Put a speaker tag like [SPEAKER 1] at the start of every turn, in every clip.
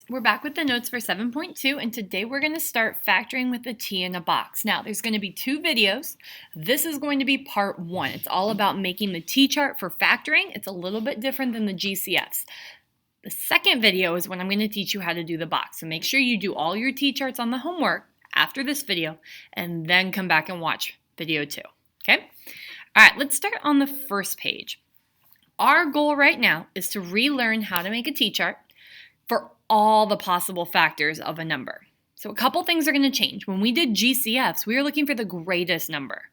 [SPEAKER 1] We're back with the notes for 7.2, and today we're going to start factoring with the T in a box. Now, there's going to be two videos. This is going to be part one. It's all about making the T chart for factoring. It's a little bit different than the GCFs. The second video is when I'm going to teach you how to do the box. So make sure you do all your T charts on the homework after this video, and then come back and watch video 2. Okay? All right, let's start on the first page. Our goal right now is to relearn how to make a T chart for all the possible factors of a number. So a couple things are going to change. When we did GCFs, we were looking for the greatest number.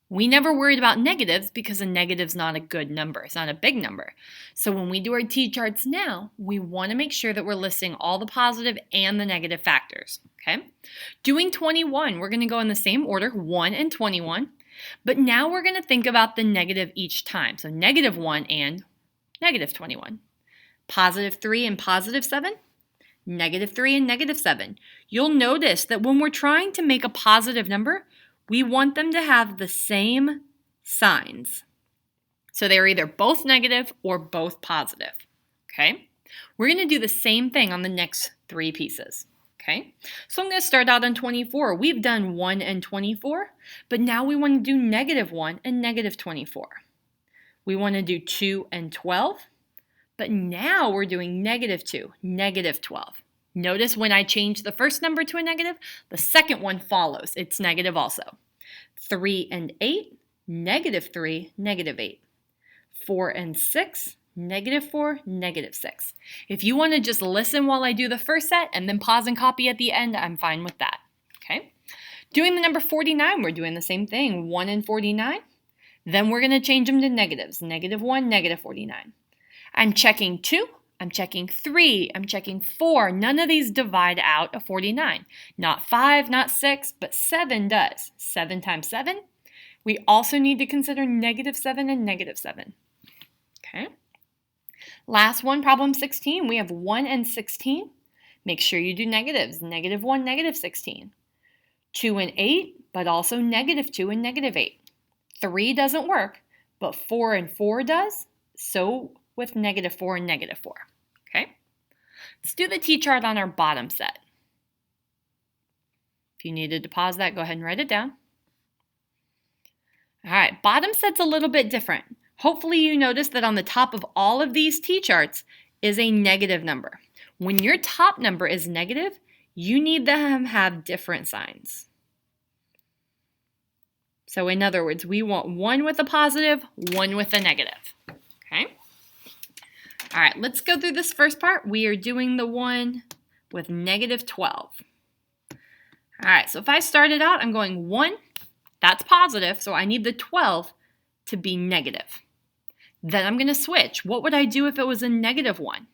[SPEAKER 1] We never worried about negatives because a negative's not a good number. It's not a big number. So when we do our T charts now, we want to make sure that we're listing all the positive and the negative factors. Okay? Doing 21, we're going to go in the same order, 1 and 21. But now we're going to think about the negative each time. So -1 and -21. +3 and +7, -3 and -7. You'll notice that when we're trying to make a positive number, we want them to have the same signs. So they're either both negative or both positive. Okay? We're going to do the same thing on the next three pieces. Okay? So I'm going to start out on 24. We've done 1 and 24, but now we want to do -1 and -24. We want to do 2 and 12. But now we're doing -2, -12. Notice when I change the first number to a negative, the second one follows. It's negative also. 3 and 8, -3, -8. 4 and 6, -4, -6. If you want to just listen while I do the first set and then pause and copy at the end, I'm fine with that. Okay? Doing the number 49, we're doing the same thing. 1 and 49. Then we're going to change them to negatives. -1, -49. I'm checking 2, I'm checking 3, I'm checking 4. None of these divide out a 49. Not 5, not 6, but 7 does. 7 times 7. We also need to consider -7 and -7. Okay. Last one, problem 16. We have 1 and 16. Make sure you do negatives. -1, -16. 2 and 8, but also -2 and -8. 3 doesn't work, but 4 and 4 does. So with -4 and -4. Okay? Let's do the T chart on our bottom set. If you needed to pause that, go ahead and write it down. All right, bottom set's a little bit different. Hopefully you notice that on the top of all of these T charts is a negative number. When your top number is negative, you need them to have different signs. So in other words, we want one with a positive, one with a negative. Okay? All right, let's go through this first part. We are doing the one with -12. All right, so if I started out, I'm going 1, that's positive, so I need the 12 to be negative. Then I'm going to switch. What would I do if it was a -1?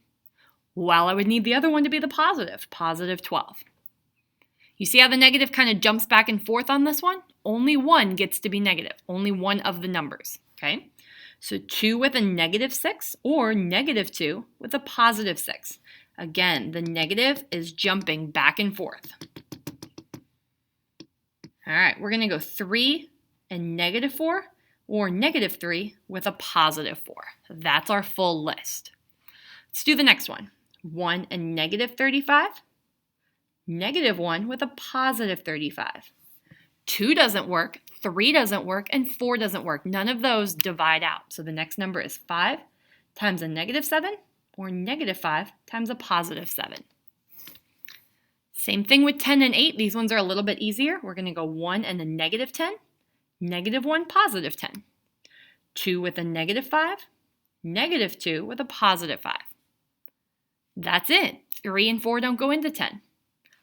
[SPEAKER 1] Well, I would need the other one to be the positive, +12. You see how the negative kind of jumps back and forth on this one? Only one gets to be negative, only one of the numbers, okay? So 2 with a -6 or -2 with a +6. Again, the negative is jumping back and forth. All right, we're going to go 3 and -4 or -3 with a +4. That's our full list. Let's do the next one. 1 and -35, -1 with a +35. 2 doesn't work, 3 doesn't work, and 4 doesn't work. None of those divide out. So the next number is 5 times a -7 or -5 times a +7. Same thing with 10 and 8. These ones are a little bit easier. We're going to go 1 and a -10, -1, +10. 2 with a -5, -2 with a +5. That's it. 3 and 4 don't go into 10.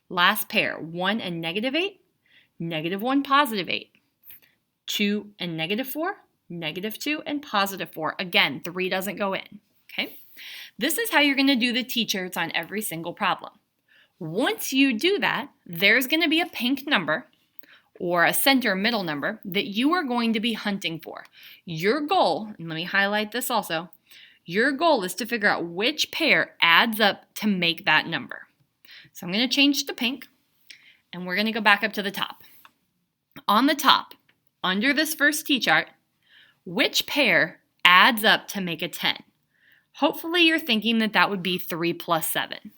[SPEAKER 1] Last pair, 1 and -8, -1, +8. 2 and -4, -2, and +4. Again, 3 doesn't go in. Okay? This is how you're going to do the T charts on every single problem. Once you do that, there's going to be a pink number or a center middle number that you are going to be hunting for. Your goal, and let me highlight this also, your goal is to figure out which pair adds up to make that number. So I'm going to change to pink, and we're going to go back up to the top. On the top, under this first T chart, which pair adds up to make a 10? Hopefully you're thinking that that would be 3 plus 7.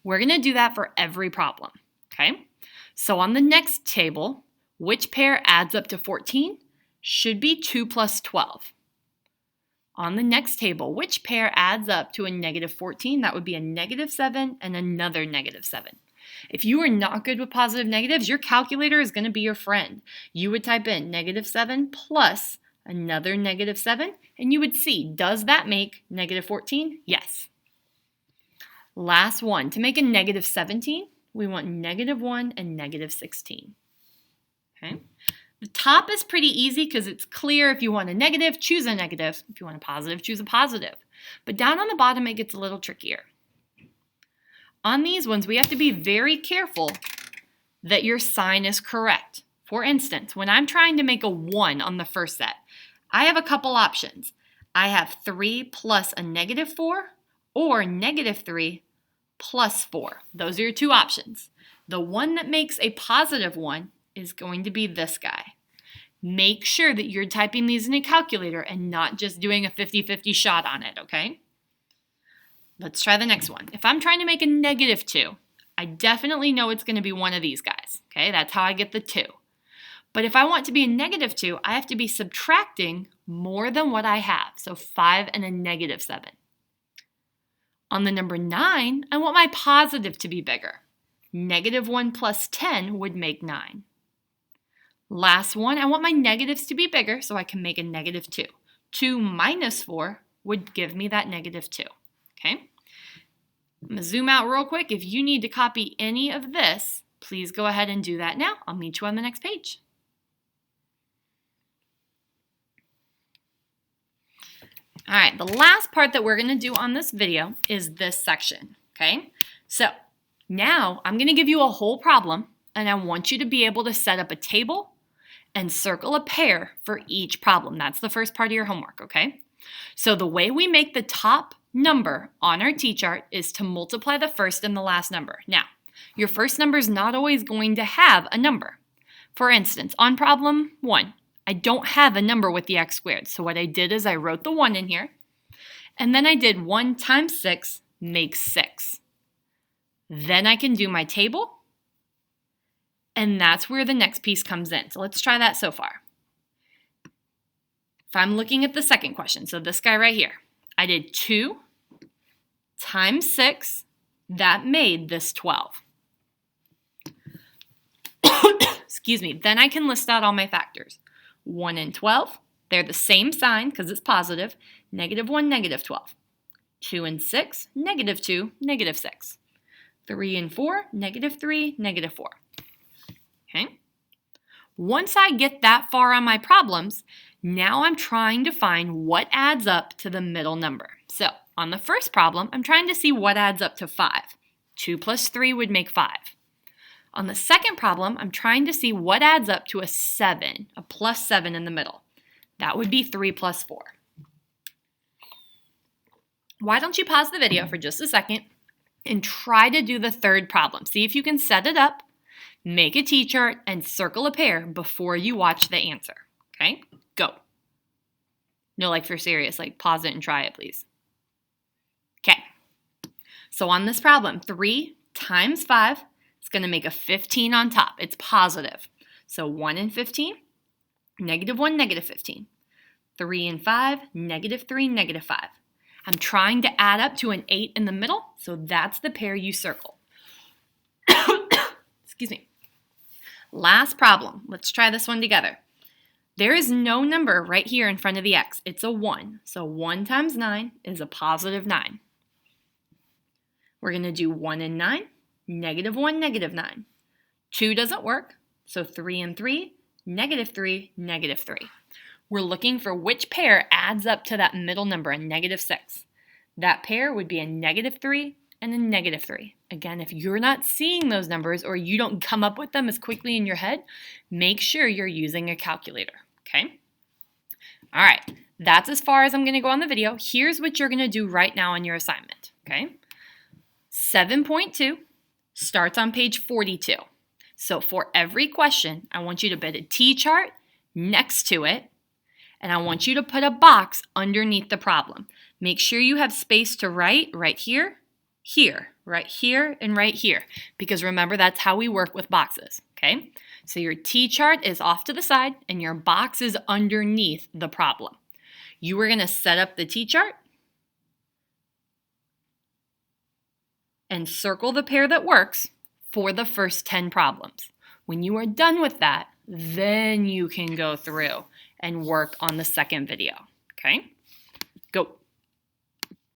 [SPEAKER 1] We're going to do that for every problem, okay? So on the next table, which pair adds up to 14? Should be 2 plus 12. On the next table, which pair adds up to a negative 14? That would be a negative 7 and another negative 7. If you are not good with positive negatives, your calculator is going to be your friend. You would type in negative 7 plus another negative 7, and you would see, does that make negative 14? Yes. Last one, to make a negative 17, we want negative 1 and negative 16. Okay. The top is pretty easy because it's clear. If you want a negative, choose a negative. If you want a positive, choose a positive. But down on the bottom, it gets a little trickier. On these ones, we have to be very careful that your sign is correct. For instance, when I'm trying to make a 1 on the first set, I have a couple options. I have 3 plus a negative 4 or negative 3 plus 4. Those are your two options. The one that makes a positive 1 is going to be this guy. Make sure that you're typing these in a calculator and not just doing a 50-50 shot on it, okay? Let's try the next one. If I'm trying to make a negative 2, I definitely know it's going to be one of these guys, okay? That's how I get the 2. But if I want to be a negative 2, I have to be subtracting more than what I have, so 5 and a negative 7. On the number 9, I want my positive to be bigger. Negative 1 plus 10 would make 9. Last one, I want my negatives to be bigger so I can make a negative 2. 2 minus 4 would give me that negative 2. Okay? I'm going to zoom out real quick. If you need to copy any of this, please go ahead and do that now. I'll meet you on the next page. All right, the last part that we're going to do on this video is this section. Okay? So now I'm going to give you a whole problem, and I want you to be able to set up a table and circle a pair for each problem. That's the first part of your homework, okay? So the way we make the top number on our T-chart is to multiply the first and the last number. Now, your first number is not always going to have a number. For instance, on problem 1, I don't have a number with the x squared. So what I did is I wrote the 1 in here, and then I did 1 times 6 makes 6. Then I can do my table, and that's where the next piece comes in. So let's try that so far. If I'm looking at the second question, so this guy right here, I did 2 times 6, that made this 12. Excuse me. Then I can list out all my factors. 1 and 12, they're the same sign because it's positive. Negative 1, negative 12. 2 and 6, negative 2, negative 6. 3 and 4, negative 3, negative 4. Okay? Once I get that far on my problems, now I'm trying to find what adds up to the middle number. So on the first problem, I'm trying to see what adds up to 5. 2 plus 3 would make 5. On the second problem, I'm trying to see what adds up to a 7, a plus 7 in the middle. That would be 3 plus 4. Why don't you pause the video for just a second and try to do the third problem. See if you can set it up, make a T-chart, and circle a pair before you watch the answer. Okay? Go. No, like for serious, like pause it and try it, please. Okay. So on this problem, 3 times 5 is going to make a 15 on top. It's positive. So 1 and 15, negative 1, negative 15. 3 and 5, negative 3, negative 5. I'm trying to add up to an 8 in the middle, so that's the pair you circle. Excuse me. Last problem. Let's try this one together. There is no number right here in front of the x. It's a 1. So 1 times 9 is a positive 9. We're going to do 1 and 9, negative 1, negative 9. 2 doesn't work, so 3 and 3, negative 3, negative 3. We're looking for which pair adds up to that middle number, a negative 6. That pair would be a negative 3 and a negative 3. Again, if you're not seeing those numbers or you don't come up with them as quickly in your head, make sure you're using a calculator, okay? All right, that's as far as I'm going to go on the video. Here's what you're going to do right now on your assignment, okay? 7.2 starts on page 42. So for every question, I want you to put a T-chart next to it, and I want you to put a box underneath the problem. Make sure you have space to write right here here, and right here. Because remember, that's how we work with boxes, okay? So your T-chart is off to the side and your box is underneath the problem. You are going to set up the T-chart and circle the pair that works for the first 10 problems. When you are done with that, then you can go through and work on the second video, okay?